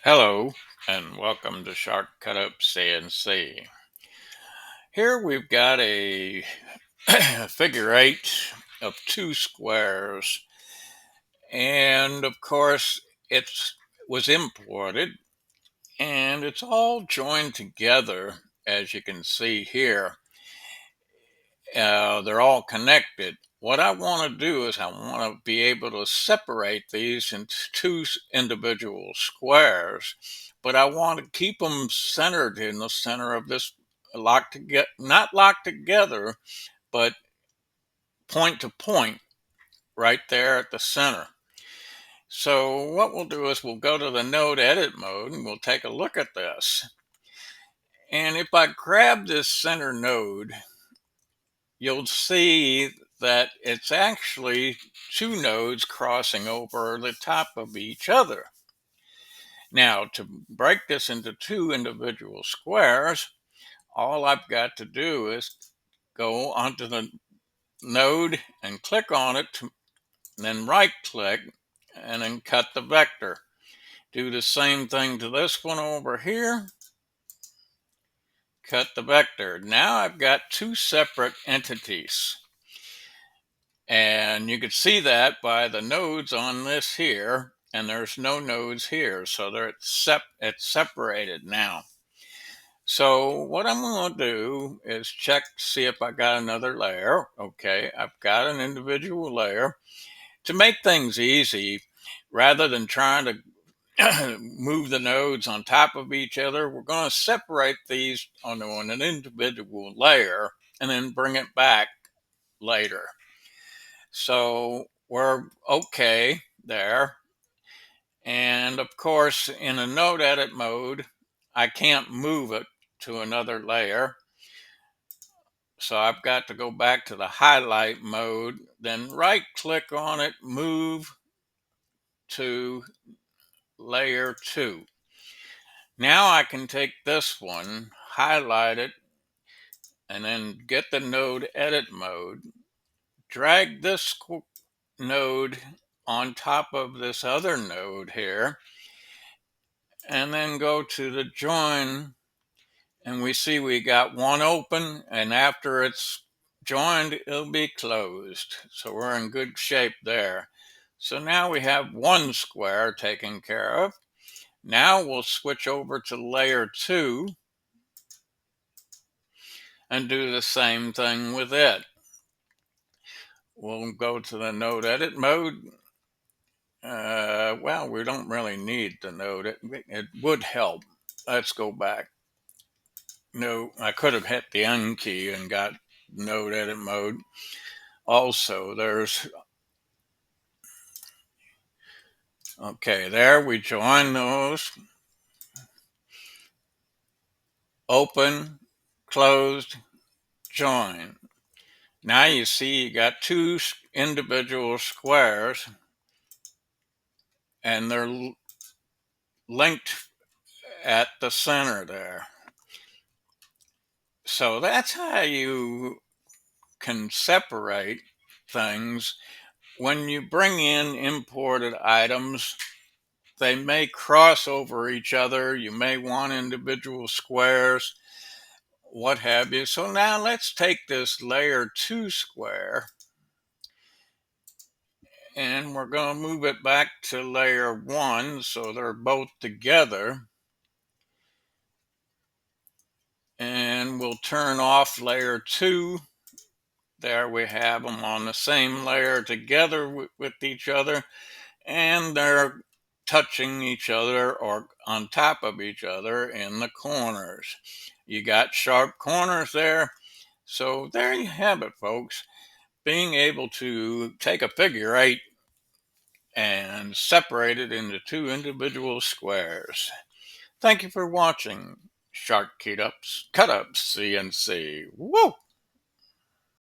Hello and welcome to Shark Cut Up CNC. Here we've got a figure eight of two squares, and of course it was imported and it's all joined together as you can see here. They're all connected. What I want to do is I want to be able to separate these into two individual squares, but I want to keep them centered in the center of this locked together, not locked together, but point to point right there at the center. So what we'll do is we'll go to the node edit mode and we'll take a look at this. And if I grab this center node, you'll see that it's actually two nodes crossing over the top of each other. Now, to break this into two individual squares, all I've got to do is go onto the node and click on it, and then right click, and then cut the vector. Do the same thing to this one over here, cut the vector. Now I've got two separate entities. And you can see that by the nodes on this here, and there's no nodes here. So it's separated now. So what I'm going to do is check to see if I got another layer. Okay, I've got an individual layer. To make things easy, rather than trying to move the nodes on top of each other, we're going to separate these on an individual layer and then bring it back later. So we're okay there. And of course, in a node edit mode, I can't move it to another layer. So I've got to go back to the highlight mode, then right click on it, move to layer 2. Now I can take this one, highlight it, and then get the node edit mode, drag this node on top of this other node here, and then go to the join, and we see we got one open, and after it's joined it'll be closed. So we're in good shape there. So now we have one square taken care of. Now we'll switch over to layer 2 and do the same thing with it. We'll go to the node edit mode. Well, we don't really need the node. It would help. Let's go back. No, I could have hit the N key and got node edit mode. Also, okay, there we join those. Open, closed, join. Now you see you got two individual squares and they're linked at the center there. So that's how you can separate things. When you bring in imported items, they may cross over each other. You may want individual squares, what have you. So now let's take this layer 2 square and we're going to move it back to layer 1 so they're both together. And we'll turn off layer 2. There we have them on the same layer together with each other, and they're touching each other or on top of each other in the corners. You got sharp corners there. So there you have it, folks. Being able to take a figure eight and separate it into two individual squares. Thank you for watching Shark Cut Ups CNC. Woo!